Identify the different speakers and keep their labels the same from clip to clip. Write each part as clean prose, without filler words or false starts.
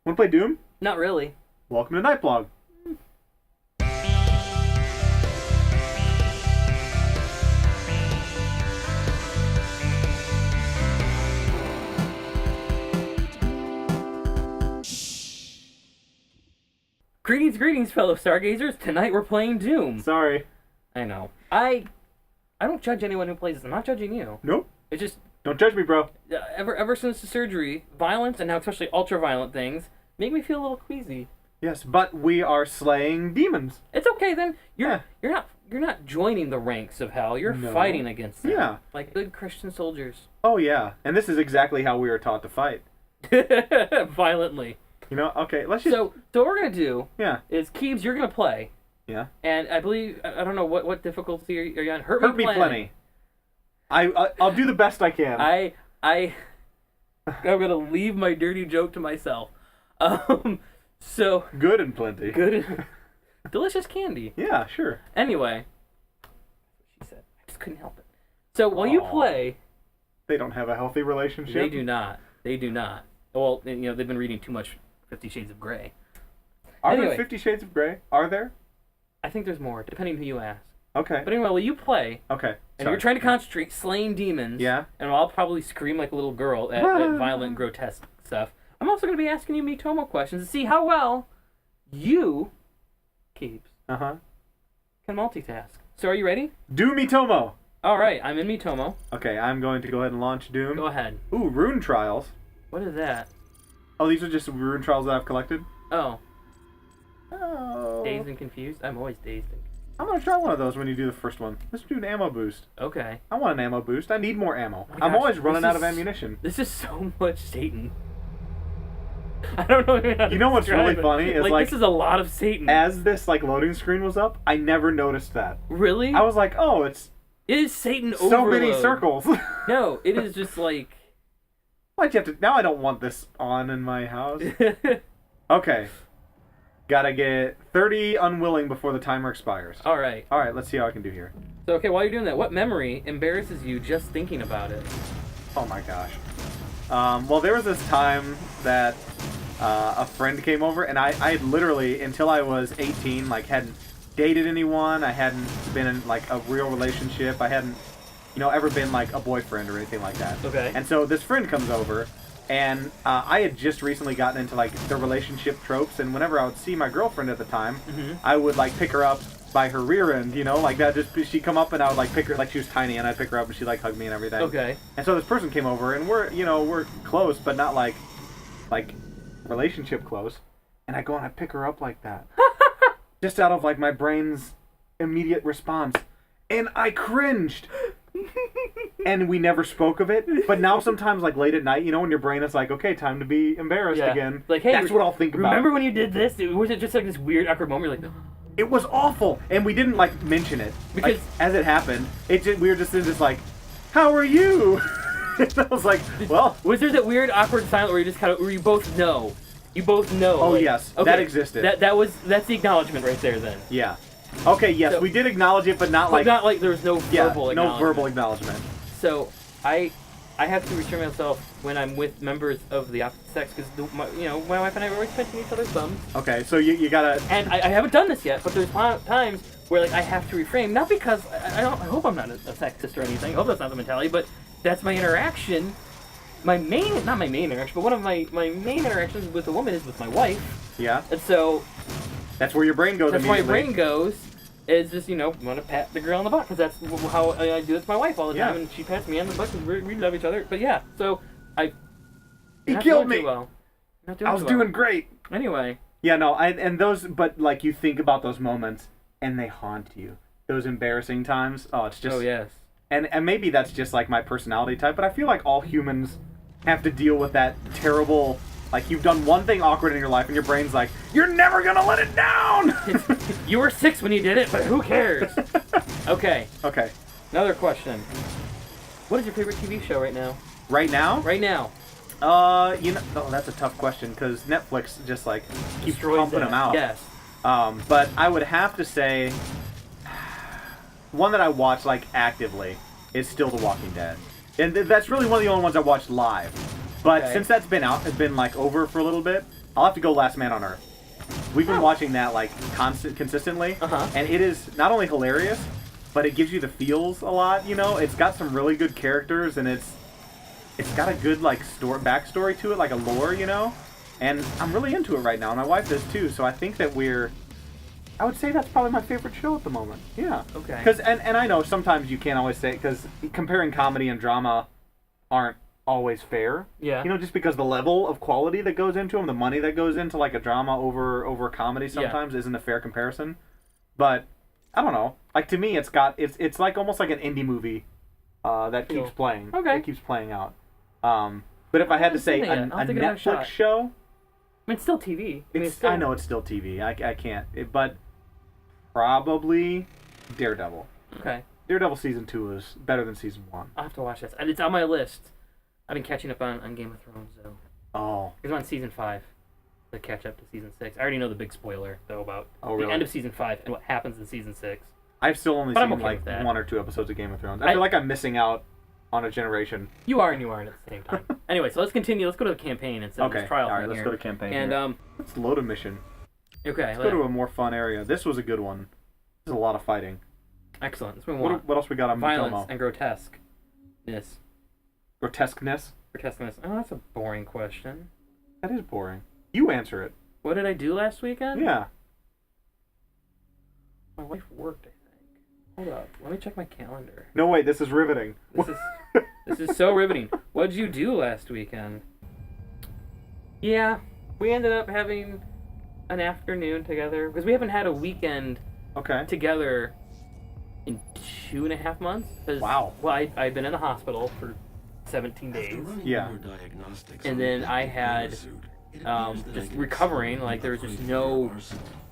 Speaker 1: Want to play Doom?
Speaker 2: Not really.
Speaker 1: Welcome to NightBlog.
Speaker 2: Greetings, fellow stargazers. Tonight we're playing Doom.
Speaker 1: Sorry.
Speaker 2: I know. I don't judge anyone who plays this. I'm not judging you.
Speaker 1: Nope.
Speaker 2: It's just
Speaker 1: Don't judge me, bro.
Speaker 2: ever since the surgery, violence and now especially ultra-violent things make me feel a little queasy.
Speaker 1: Yes, but we are slaying demons.
Speaker 2: It's okay then. You're not joining the ranks of hell. You're fighting against them.
Speaker 1: Yeah.
Speaker 2: Like good Christian soldiers.
Speaker 1: Oh, yeah. And this is exactly how we were taught to fight.
Speaker 2: Violently.
Speaker 1: You know, okay, let's just...
Speaker 2: So what we're gonna do
Speaker 1: Yeah.
Speaker 2: is Keebz, you're gonna play.
Speaker 1: Yeah.
Speaker 2: And I believe I don't know what difficulty are you on.
Speaker 1: Hurt me plenty. I'll do the best I can.
Speaker 2: I'm gonna leave my dirty joke to myself. So
Speaker 1: Good and plenty.
Speaker 2: good, delicious candy.
Speaker 1: Yeah, sure.
Speaker 2: Anyway, she said I just couldn't help it. So while you play,
Speaker 1: They don't have a healthy relationship.
Speaker 2: they do not. They do not. Well, you know they've been reading too much 50 Shades of Grey.
Speaker 1: Are
Speaker 2: Anyway.
Speaker 1: there 50 Shades of Grey? Are there?
Speaker 2: I think there's more, depending who you ask.
Speaker 1: Okay.
Speaker 2: But anyway, while you play,
Speaker 1: Okay.
Speaker 2: and you're trying to concentrate, slaying demons.
Speaker 1: Yeah.
Speaker 2: And I'll probably scream like a little girl at violent, grotesque stuff. I'm also going to be asking you Miitomo questions to see how well you, Keebz,
Speaker 1: Uh-huh.
Speaker 2: can multitask. So are you ready?
Speaker 1: Do Miitomo!
Speaker 2: All right, I'm in Miitomo.
Speaker 1: Okay, I'm going to go ahead and launch Doom.
Speaker 2: Go ahead.
Speaker 1: Ooh, Rune Trials.
Speaker 2: What is that?
Speaker 1: Oh, these are just Rune Trials that I've collected?
Speaker 2: Oh,
Speaker 1: Oh.
Speaker 2: dazed and confused? I'm always dazed and
Speaker 1: I'm going to try one of those when you do the first one. Let's do an ammo boost.
Speaker 2: Okay.
Speaker 1: I want an ammo boost. I need more ammo.
Speaker 2: Oh my
Speaker 1: I'm
Speaker 2: gosh,
Speaker 1: always running
Speaker 2: this
Speaker 1: out of
Speaker 2: is-
Speaker 1: ammunition.
Speaker 2: This is so much Satan. I don't know even how to
Speaker 1: You know what's
Speaker 2: describe
Speaker 1: really
Speaker 2: it.
Speaker 1: funny is,
Speaker 2: like
Speaker 1: like,
Speaker 2: this is a lot of Satan.
Speaker 1: As this loading screen was up, I never noticed that.
Speaker 2: Really?
Speaker 1: I was like, oh, it's
Speaker 2: It is Satan
Speaker 1: so
Speaker 2: overload.
Speaker 1: many circles.
Speaker 2: No, it is just like...
Speaker 1: Why'd you have to... Now I don't want this on in my house. Okay. Gotta get 30 unwilling before the timer expires.
Speaker 2: Alright.
Speaker 1: Alright, let's see how I can do here.
Speaker 2: So, okay, while you're doing that, what memory embarrasses you just thinking about it?
Speaker 1: Oh my gosh. Well, there was this time that a friend came over, and I had literally, until I was 18, hadn't dated anyone. I hadn't been in, a real relationship. I hadn't, ever been, a boyfriend or anything like that.
Speaker 2: Okay.
Speaker 1: And so this friend comes over, and I had just recently gotten into, the relationship tropes, and whenever I would see my girlfriend at the time, I would, pick her up by her rear end, that just, she'd come up and I would, pick her, she was tiny, and I'd pick her up and she'd, hug me and everything.
Speaker 2: Okay.
Speaker 1: And so this person came over, and we're close, but not, relationship close, and I go and I pick her up like that. Just out of, my brain's immediate response. And I cringed! And we never spoke of it, but now sometimes, late at night, when your brain is okay, time to be embarrassed again,
Speaker 2: Like, hey,
Speaker 1: that's what I'll think about.
Speaker 2: Remember when you did this? Was it just, this weird, awkward moment? You're like,
Speaker 1: It was awful, and we didn't, mention it.
Speaker 2: Because-
Speaker 1: as it happened, we were just in this, how are you? And I was like, well...
Speaker 2: was there that weird, awkward silence where you just where you both know? You both know.
Speaker 1: Oh, yes. That existed.
Speaker 2: That's the acknowledgement right there, then.
Speaker 1: Yeah. Okay, yes,
Speaker 2: So-
Speaker 1: we did acknowledge it, but not
Speaker 2: Not like there was no verbal acknowledgement.
Speaker 1: no verbal acknowledgement.
Speaker 2: So, I have to restrain myself when I'm with members of the opposite sex, because, my wife and I are always pinching each other's thumbs.
Speaker 1: Okay, so you gotta...
Speaker 2: And I haven't done this yet, but there's times where, I have to refrain. Not because, I hope I'm not a sexist or anything. I hope that's not the mentality, but that's my interaction. Not my main interaction, but one of my main interactions with a woman is with my wife.
Speaker 1: Yeah.
Speaker 2: And so...
Speaker 1: That's where your brain goes
Speaker 2: That's where my
Speaker 1: immediately.
Speaker 2: brain goes. Is just, want to pat the girl on the butt, because that's how I do it with my wife all the time, and she pats me on the butt, because we love each other. But yeah, so
Speaker 1: He killed me!
Speaker 2: Well. Not doing
Speaker 1: I was
Speaker 2: too
Speaker 1: doing
Speaker 2: well.
Speaker 1: great!
Speaker 2: Anyway.
Speaker 1: Yeah, no, and those, but, you think about those moments, and they haunt you. Those embarrassing times. Oh, it's just...
Speaker 2: Oh, yes.
Speaker 1: And maybe that's just, my personality type, but I feel like all humans have to deal with that terrible... you've done one thing awkward in your life, and your brain's like, you're never gonna let it down!
Speaker 2: You were 6 when you did it, but who cares? Okay.
Speaker 1: Okay.
Speaker 2: Another question. What is your favorite TV show right now?
Speaker 1: Right now?
Speaker 2: Right now.
Speaker 1: Oh, that's a tough question, because Netflix just, keeps
Speaker 2: Destroys
Speaker 1: pumping
Speaker 2: that.
Speaker 1: them out.
Speaker 2: Yes.
Speaker 1: But I would have to say, one that I watch, actively, is still The Walking Dead. And that's really one of the only ones I watched live. But
Speaker 2: Okay.
Speaker 1: since that's been out, it's been, over for a little bit, I'll have to go Last Man on Earth. We've been watching that like consistently, and it is not only hilarious, but it gives you the feels a lot. You know, it's got some really good characters, and it's got a good like backstory to it, like a lore. You know, and I'm really into it right now. And my wife is too. So I think that I would say that's probably my favorite show at the moment. Yeah.
Speaker 2: Okay.
Speaker 1: Because and I know sometimes you can't always say, because comparing comedy and drama aren't always fair.
Speaker 2: Yeah.
Speaker 1: You know, just because the level of quality that goes into them, the money that goes into like a drama over a comedy sometimes isn't a fair comparison. But I don't know. Like to me, it's like almost like an indie movie that keeps playing.
Speaker 2: Okay.
Speaker 1: That keeps playing out. But if I had to say a Netflix show,
Speaker 2: I mean, it's still TV.
Speaker 1: I know it's still TV. I can't. But probably Daredevil.
Speaker 2: Okay.
Speaker 1: Daredevil season 2 is better than season 1.
Speaker 2: I'll have to watch this. And it's on my list. I've been catching up on Game of Thrones, though.
Speaker 1: Oh.
Speaker 2: It's on season 5 to catch up to season 6. I already know the big spoiler, though, about
Speaker 1: really?
Speaker 2: the end of season 5 and what happens in season 6.
Speaker 1: I've still only seen
Speaker 2: okay
Speaker 1: like 1 or 2 episodes of Game of Thrones. I feel like I'm missing out on a generation.
Speaker 2: You are and you aren't at the same time. Anyway, so let's continue. Let's go to the campaign instead of this trial thing.
Speaker 1: All right, let's go to campaign.
Speaker 2: And
Speaker 1: let's load a mission.
Speaker 2: Okay.
Speaker 1: Let's go to a more fun area. This was a good one. There's a lot of fighting.
Speaker 2: Excellent. That's what we want.
Speaker 1: What else we got on
Speaker 2: Violence
Speaker 1: Miitomo?
Speaker 2: and grotesqueness.
Speaker 1: Grotesqueness?
Speaker 2: Grotesqueness. Oh, that's a boring question.
Speaker 1: That is boring. You answer it.
Speaker 2: What did I do last weekend?
Speaker 1: Yeah.
Speaker 2: My wife worked, I think. Hold up. Let me check my calendar.
Speaker 1: No, wait. This is riveting.
Speaker 2: This is so riveting. What did you do last weekend? Yeah, we ended up having an afternoon together because we haven't had a weekend together in 2.5 months.
Speaker 1: Wow.
Speaker 2: Well, I've been in the hospital for 17 days.
Speaker 1: Yeah.
Speaker 2: And then I had just recovering. Like there was just no.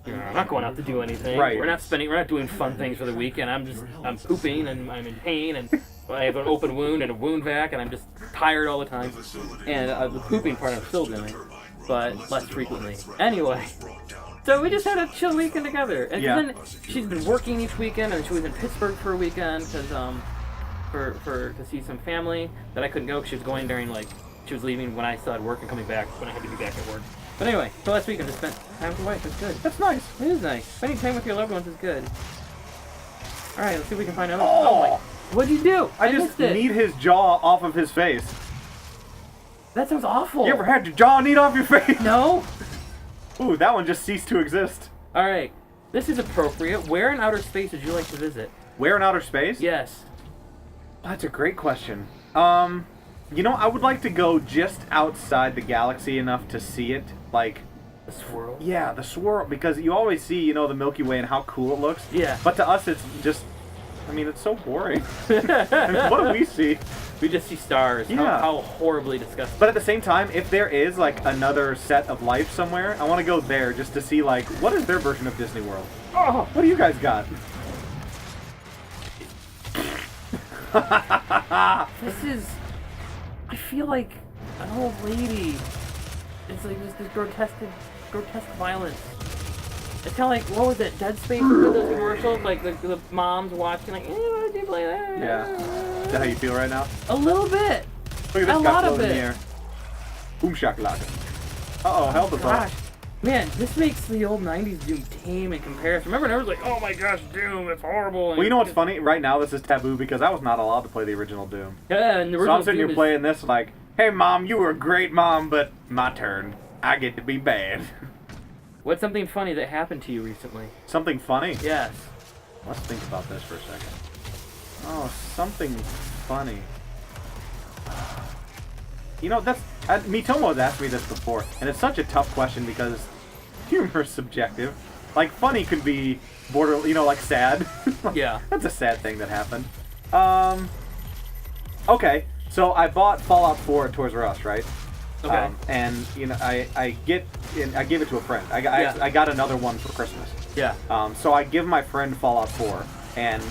Speaker 2: I'm not going out to do anything.
Speaker 1: Right.
Speaker 2: We're not doing fun things for the weekend. I'm pooping and I'm in pain and I have an open wound and a wound vac and I'm just tired all the time. And the pooping part I'm still doing, but less frequently. Anyway, so we just had a chill weekend together. And then she's been working each weekend, and she was in Pittsburgh for a weekend because to see some family that I couldn't go because she was going during she was leaving when I still had work and coming back when I had to be back at work. But anyway, so last week I just spent time with the wife. It's good.
Speaker 1: That's nice.
Speaker 2: It is nice. Spending time with your loved ones is good. All right, let's see if we can find out.
Speaker 1: Oh,
Speaker 2: what'd you do?
Speaker 1: I just need his jaw off of his face.
Speaker 2: That sounds awful.
Speaker 1: You ever had your jaw need off your face?
Speaker 2: No.
Speaker 1: Ooh, that one just ceased to exist.
Speaker 2: All right, this is appropriate. Where in outer space would you like to visit?
Speaker 1: Where in outer space?
Speaker 2: Yes.
Speaker 1: Oh, that's a great question. You know, I would like to go just outside the galaxy enough to see it, like...
Speaker 2: The swirl?
Speaker 1: Yeah, the swirl, because you always see, you know, the Milky Way and how cool it looks.
Speaker 2: Yeah.
Speaker 1: But to us, it's just... I mean, it's so boring. I mean, what do we see?
Speaker 2: We just see stars.
Speaker 1: Yeah.
Speaker 2: How horribly disgusting.
Speaker 1: But at the same time, if there is, like, another set of life somewhere, I want to go there just to see, like, what is their version of Disney World? Oh, what do you guys got?
Speaker 2: This is... I feel like an old lady. It's like this grotesque violence. It's kind of like, what was it, Dead Space, those commercials? Like the moms watching, like, why did you play that?
Speaker 1: Yeah. Is that how you feel right now?
Speaker 2: A little bit.
Speaker 1: Look at this guy floating in the air. Boom shakalaka. Uh-oh, held the
Speaker 2: gosh. Man, this makes the old 90s Doom tame in comparison. Remember, everyone's like, oh my gosh, Doom, it's horrible.
Speaker 1: Well, you know what's funny? Right now, this is taboo because I was not allowed to play the original Doom.
Speaker 2: Yeah, and the original
Speaker 1: So I'm sitting here playing this like, hey, Mom, you were a great mom, but my turn. I get to be bad.
Speaker 2: What's something funny that happened to you recently?
Speaker 1: Something funny?
Speaker 2: Yes.
Speaker 1: Let's think about this for a second. Oh, something funny. You know, Miitomo has asked me this before, and it's such a tough question because humor is subjective. Like, funny could be like sad.
Speaker 2: Yeah.
Speaker 1: That's a sad thing that happened. Okay, so I bought Fallout 4 at Toys R Us, right?
Speaker 2: Okay.
Speaker 1: And you know, I gave it to a friend. I got another one for Christmas.
Speaker 2: Yeah.
Speaker 1: So I give my friend Fallout 4, and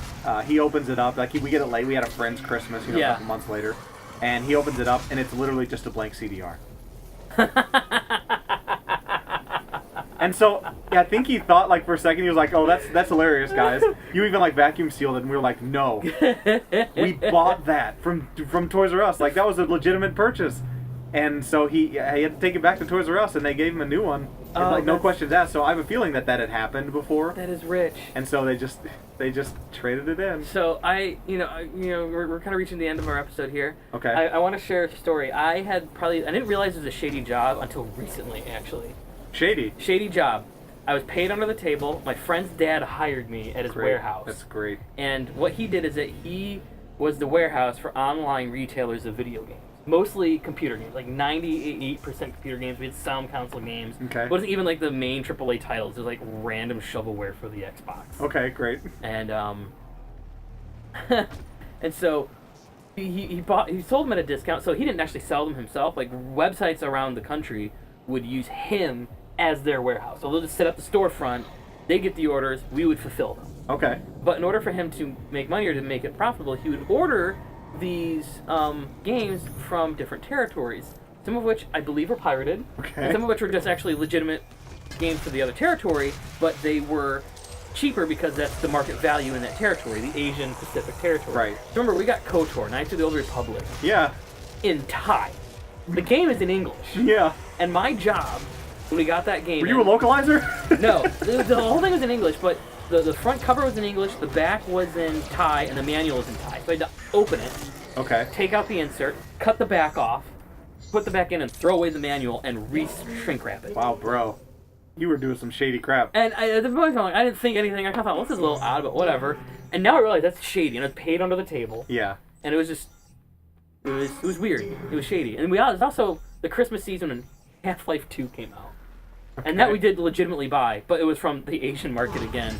Speaker 1: he opens it up. Like we get it late. We had a friend's Christmas, a couple months later, and he opens it up, and it's literally just a blank CDR. And so I think he thought, like, for a second, he was like, "Oh, that's hilarious, guys. You even like vacuum sealed it." And we were like, "No, we bought that from Toys R Us. Like that was a legitimate purchase." And so he had to take it back to Toys R Us, and they gave him a new one.
Speaker 2: Oh,
Speaker 1: Like no questions asked. So I have a feeling that had happened before.
Speaker 2: That is rich.
Speaker 1: And so they just traded it in.
Speaker 2: So we're kind of reaching the end of our episode here.
Speaker 1: Okay.
Speaker 2: I want to share a story. I didn't realize it was a shady job until recently, actually. Shady job. I was paid under the table. My friend's dad hired me at his warehouse.
Speaker 1: That's great.
Speaker 2: And what he did is that he was the warehouse for online retailers of video games. Mostly computer games, like 98% computer games. We had some console games.
Speaker 1: Okay.
Speaker 2: It wasn't even like the main AAA titles. It was like random shovelware for the Xbox.
Speaker 1: Okay, great.
Speaker 2: And and so he sold them at a discount. So he didn't actually sell them himself. Like websites around the country would use him as their warehouse. So they'll just set up the storefront. They get the orders. We would fulfill them.
Speaker 1: Okay.
Speaker 2: But in order for him to make money or to make it profitable, he would order these games from different territories, some of which I believe were pirated, and some of which were just actually legitimate games for the other territory, but they were cheaper because that's the market value in that territory, the Asian Pacific territory.
Speaker 1: Right.
Speaker 2: So remember, we got KOTOR, Knights of the Old Republic,
Speaker 1: Yeah.
Speaker 2: in Thai. The game is in English.
Speaker 1: Yeah.
Speaker 2: And my job, when we got that game...
Speaker 1: Were you a localizer?
Speaker 2: No, the whole thing was in English, but the front cover was in English, the back was in Thai, and the manual was in Thai. So I had to open it,
Speaker 1: Okay.
Speaker 2: take out the insert, cut the back off, put the back in, and throw away the manual, and shrink wrap it.
Speaker 1: Wow, bro. You were doing some shady crap.
Speaker 2: And at the point, I didn't think anything. I kind of thought, well, this is a little odd, but whatever. And now I realize that's shady, and it's paid under the table.
Speaker 1: Yeah.
Speaker 2: And it was just, it was weird. It was shady. And it was also the Christmas season when Half-Life 2 came out. And that we did legitimately buy, but it was from the Asian market again.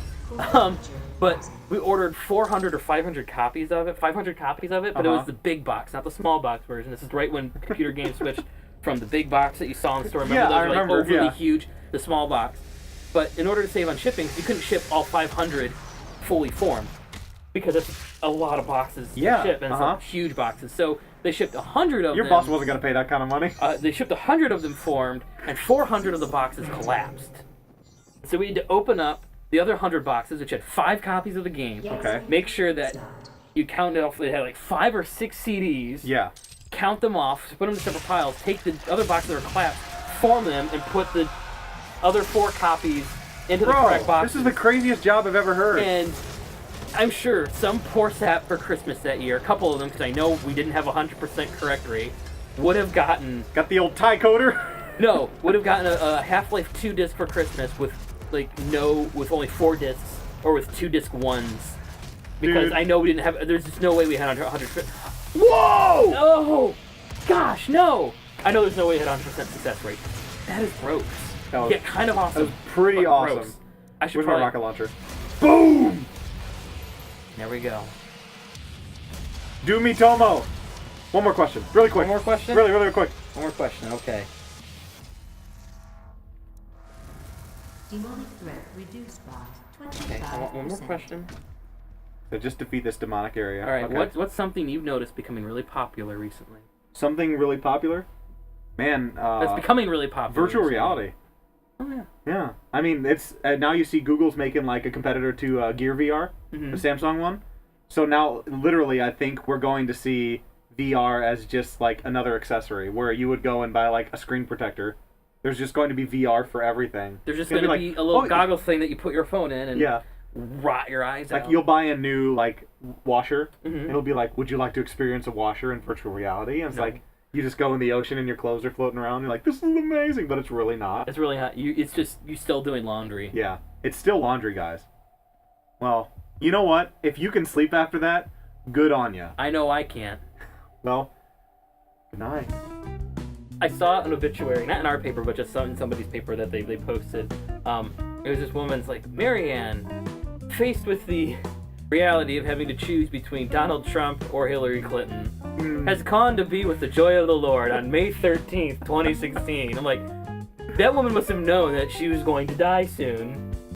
Speaker 2: But we ordered 400 or 500 copies of it, but it was the big box, not the small box version. This is right when computer games switched from the big box that you saw in the store. Remember
Speaker 1: Yeah,
Speaker 2: those
Speaker 1: I
Speaker 2: were
Speaker 1: remember,
Speaker 2: like overly
Speaker 1: yeah.
Speaker 2: huge, the small box. But in order to save on shipping, you couldn't ship all 500 fully formed because it's a lot of boxes to ship, and some huge boxes. So they shipped 100 of them.
Speaker 1: Your boss wasn't going to pay that kind of money.
Speaker 2: They shipped 100 of them formed, and 400 of the boxes collapsed. So we had to open up the other 100 boxes, which had 5 copies of the game.
Speaker 1: Okay.
Speaker 2: Make sure that you counted off. They had like 5 or 6 CDs.
Speaker 1: Yeah.
Speaker 2: Count them off, put them in separate piles, take the other boxes that are collapsed, form them, and put the other 4 copies into the correct boxes.
Speaker 1: This is the craziest job I've ever heard.
Speaker 2: And I'm sure some poor sap for Christmas that year, a couple of them, because I know we didn't have 100% correct rate, would have gotten...
Speaker 1: Got the old tie coder?
Speaker 2: No, would have gotten a Half-Life 2 disc for Christmas with with only 4 discs, or with 2 disc ones. Because
Speaker 1: Dude.
Speaker 2: I know we didn't have... There's just no way we had 100%.
Speaker 1: Whoa!
Speaker 2: Oh! Gosh, no! I know there's no way we had 100% success rate. That is gross.
Speaker 1: That was,
Speaker 2: Kind of awesome.
Speaker 1: That was pretty
Speaker 2: but
Speaker 1: awesome.
Speaker 2: Gross. I should
Speaker 1: Where's
Speaker 2: probably...
Speaker 1: my rocket launcher? Boom!
Speaker 2: There we go.
Speaker 1: Do Miitomo! One more question. Really quick.
Speaker 2: One more question?
Speaker 1: Really, really quick.
Speaker 2: One more question, okay.
Speaker 3: Demonic threat reduced by 25%.
Speaker 2: Okay, I want one more question.
Speaker 1: So just defeat this demonic area.
Speaker 2: Alright,
Speaker 1: Okay.
Speaker 2: what's something you've noticed becoming really popular recently?
Speaker 1: Something really popular? Man,
Speaker 2: That's becoming really popular.
Speaker 1: virtual
Speaker 2: recently.
Speaker 1: reality.
Speaker 2: Oh, yeah.
Speaker 1: Yeah. I mean, it's now you see Google's making like a competitor to Gear VR,
Speaker 2: Mhm.
Speaker 1: the Samsung one. So now, literally, I think we're going to see VR as just like another accessory, where you would go and buy like a screen protector. There's just going to be VR for everything.
Speaker 2: There's just
Speaker 1: It's
Speaker 2: going to
Speaker 1: like,
Speaker 2: be a little
Speaker 1: oh,
Speaker 2: goggle thing that you put your phone in and
Speaker 1: Yeah.
Speaker 2: rot your eyes
Speaker 1: Like
Speaker 2: out.
Speaker 1: you'll buy a new like washer.
Speaker 2: Mhm.
Speaker 1: It'll be like, would you like to experience a washer in virtual reality? And it's
Speaker 2: No.
Speaker 1: like you just go in the ocean and your clothes are floating around. You're like, this is amazing, but it's really not.
Speaker 2: It's really hot. It's just you still doing laundry.
Speaker 1: Yeah, it's still laundry, guys. Well, you know what? If you can sleep after that, good on you.
Speaker 2: I know I can't.
Speaker 1: Well, good night.
Speaker 2: I saw an obituary, not in our paper, but just in somebody's paper that they posted. It was this woman's like, Marianne, faced with the reality of having to choose between Donald Trump or Hillary Clinton, has gone to be with the joy of the Lord on May 13th, 2016. I'm like, that woman must have known that she was going to die soon.